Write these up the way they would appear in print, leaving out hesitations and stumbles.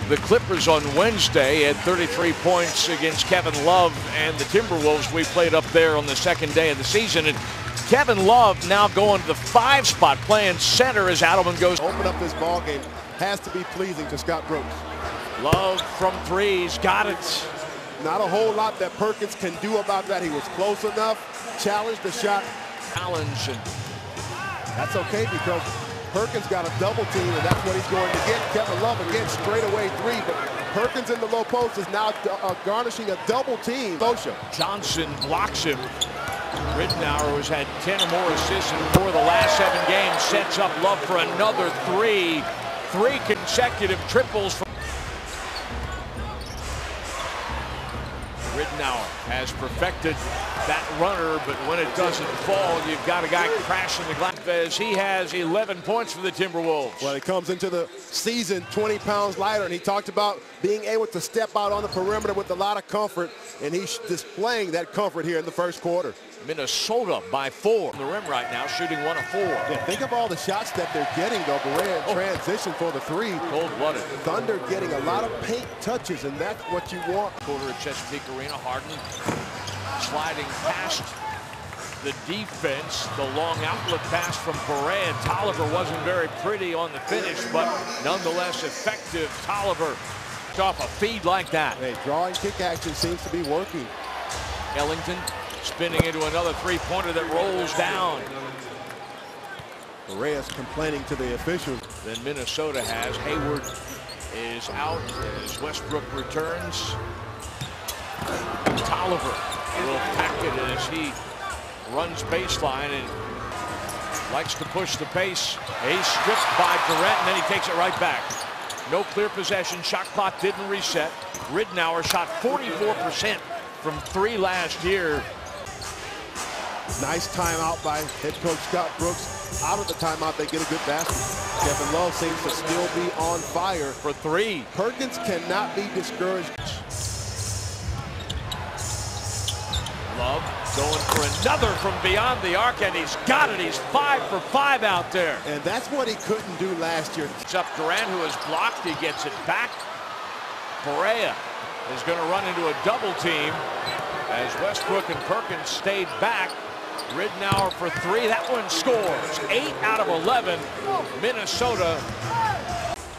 the Clippers on Wednesday, had 33 points against Kevin Love and the Timberwolves. We played up there on the second day of the season. And Kevin Love now going to the 5 spot, playing center as Adelman goes. Open up this ball game has to be pleasing to Scott Brooks. Love from threes, got it. Not a whole lot that Perkins can do about that. He was close enough, challenged the shot. Challenge, and that's okay because Perkins got a double team, and that's what he's going to get. Kevin Love again, straightaway 3, but Perkins in the low post is now garnishing a double team. Johnson blocks him. Ridenour, who's had 10 or more assists in 4 of the last 7 games, sets up Love for another 3. 3 consecutive triples from Ridenour has perfected that runner, but when it doesn't fall, you've got a guy crashing the glass. As he has 11 points for the Timberwolves. Well, he comes into the season 20 pounds lighter, and he talked about being able to step out on the perimeter with a lot of comfort, and he's displaying that comfort here in the first quarter. Minnesota by 4 on the rim right now, shooting 1 of 4. Yeah, think of all the shots that they're getting, though. Barea in transition for the 3. Cold-blooded. Thunder getting a lot of paint touches, and that's what you want. Quarter at Chesapeake Arena, Harden sliding past the defense. The long outlet pass from Barea. Tolliver wasn't very pretty on the finish, but nonetheless effective. Tolliver off a feed like that. Hey, drawing kick action seems to be working. Ellington spinning into another 3-pointer that rolls down. Barea's complaining to the officials. Then Minnesota has Hayward is out as Westbrook returns. Tolliver will pack it as he runs baseline and likes to push the pace. He's stripped by Durant, and then he takes it right back. No clear possession. Shot clock didn't reset. Ridenour shot 44% from 3 last year. Nice timeout by head coach Scott Brooks. Out of the timeout, they get a good basket. Kevin Love seems to still be on fire for 3. Perkins cannot be discouraged. Love going for another from beyond the arc, and he's got it. He's 5 for 5 out there. And that's what he couldn't do last year. It's up Durant, who is blocked. He gets it back. Barea is going to run into a double team as Westbrook and Perkins stayed back. Ridenour for 3. That one scores. 8 out of 11. Minnesota.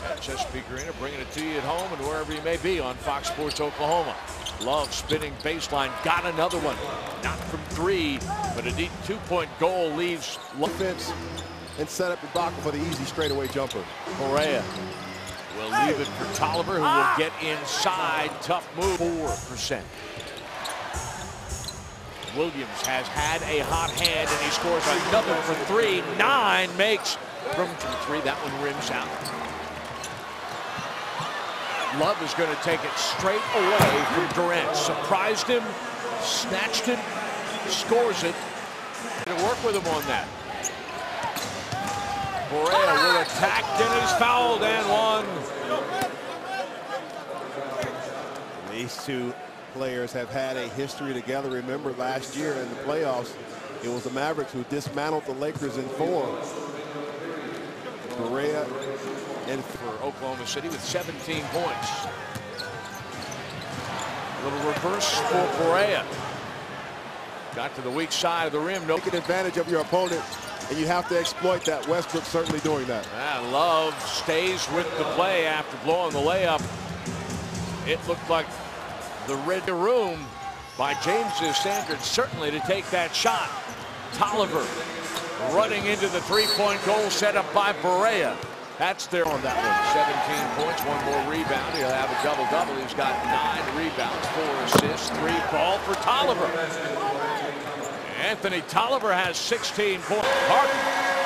At Chesapeake Arena, bringing it to you at home and wherever you may be on Fox Sports Oklahoma. Love spinning baseline. Got another one. Not from 3, but a deep 2-point goal leaves offense and set up Ibaka for the easy straightaway jumper. Barea will leave it for Tolliver, who will get inside. Tough move. 4%. Williams has had a hot hand, and he scores another for 3. 9 makes from 3. That one rims out. Love is going to take it straight away from Durant. Surprised him, snatched it, scores it. Going to work with him on that. Barea will attack, and he's fouled and 1. These 2 players have had a history together. Remember last year in the playoffs, it was the Mavericks who dismantled the Lakers in 4. Barea and for Oklahoma City with 17 points. A little reverse for Barea. Got to the weak side of the rim. Taking advantage of your opponent, and you have to exploit that. Westbrook certainly doing that. Love stays with the play after blowing the layup. It looked like the red room by James's standards, certainly, to take that shot. Tolliver running into the 3-point goal set up by Barea. That's there on that one. 17 points, 1 more rebound. He'll have a double-double. He's got 9 rebounds, 4 assists, 3 ball for Tolliver. Anthony Tolliver has 16 points. Harden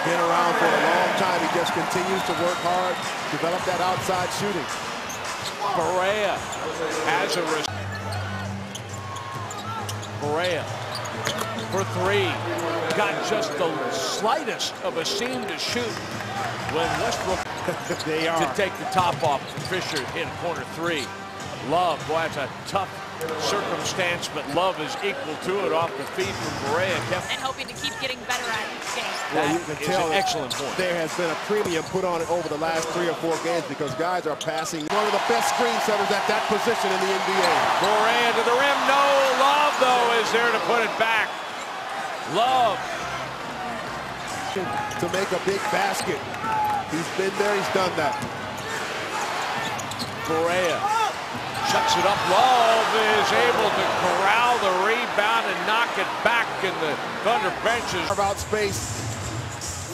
been around for a long time. He just continues to work hard, develop that outside shooting. Barea has a Barea for 3. Got just the slightest of a seam to shoot when Westbrook to take the top off. Fisher hit a corner 3. Love, boy, that's a tough circumstance, but Love is equal to it off the feed from Barea. And hoping to keep getting better at each game. Well, you can tell an excellent point. There has been a premium put on it over the last 3 or 4 games because guys are passing. One of the best screen setters at that position in the NBA. Barea to the rim. No. Love, though, is there to put it back. Love. To make a big basket. He's been there. He's done that. Barea shuts it up. Love is able to corral the rebound and knock it back in the Thunder benches. About space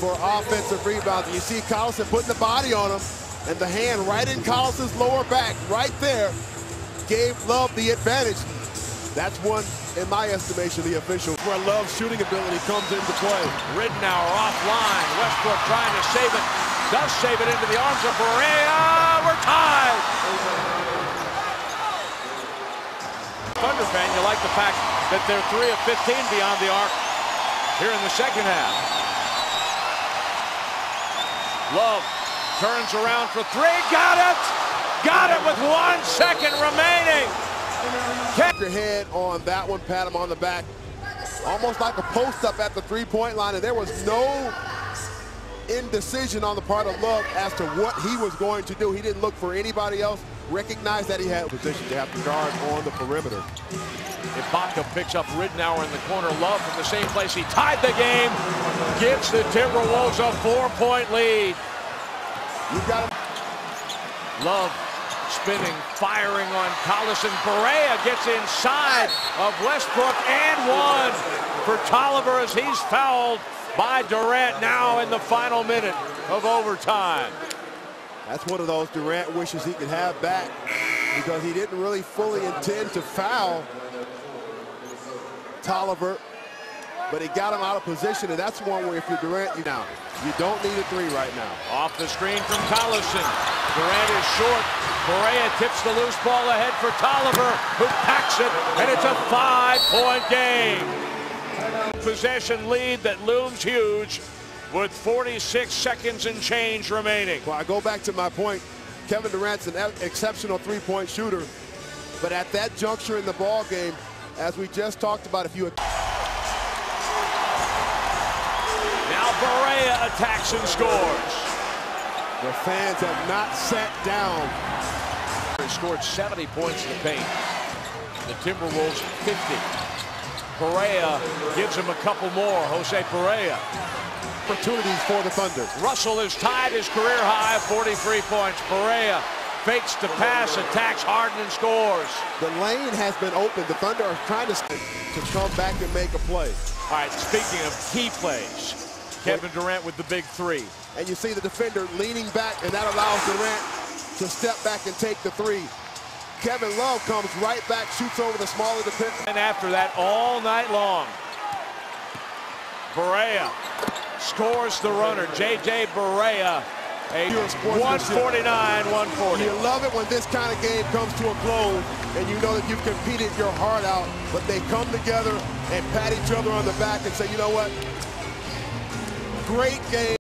for offensive rebounds. And you see Collison putting the body on him, and the hand right in Collison's lower back, right there, gave Love the advantage. That's one, in my estimation, the official, where Love's shooting ability comes into play. Ridnour offline. Westbrook trying to save it. Does save it into the arms of Barea. We're tied. Thunder fan, you like the fact that they're 3 of 15 beyond the arc here in the second half. Love turns around for 3. Got it! Got it with 1 second remaining. Your head on that one, pat him on the back. Almost like a post-up at the three-point line, and there was no indecision on the part of Love as to what he was going to do. He didn't look for anybody else, recognized that he had a position to have to guard on the perimeter. Ibaka picks up Ridnour in the corner. Love from the same place he tied the game. Gives the Timberwolves a 4-point lead. You got him. Love spinning, firing on Collison. Barea gets inside of Westbrook and 1 for Tolliver as he's fouled by Durant now in the final minute of overtime. That's one of those Durant wishes he could have back because he didn't really fully intend to foul Tolliver, but he got him out of position, and that's one where if you're Durant, you don't need a 3 right now. Off the screen from Collison. Durant is short. Barea tips the loose ball ahead for Tolliver, who packs it, and it's a 5-point game. Possession lead that looms huge with 46 seconds and change remaining. Well, I go back to my point. Kevin Durant's an exceptional 3-point shooter, but at that juncture in the ball game, as we just talked about, if you now Barea attacks and scores. The fans have not sat down. He scored 70 points in the paint. The Timberwolves 50. Barea gives him a couple more. Jose Barea. Opportunities for the Thunder. Russell has tied his career high of 43 points. Barea fakes the pass, attacks Harden and scores. The lane has been opened. The Thunder are trying to come back and make a play. All right, speaking of key plays, Kevin Durant with the big 3. And you see the defender leaning back, and that allows Durant to step back and take the 3. Kevin Love comes right back, shoots over the smaller defender. And after that, all night long, Barea scores the runner. J.J. Barea, a 149-140. You love it when this kind of game comes to a close, and you know that you've competed your heart out, but they come together and pat each other on the back and say, you know what? Great game.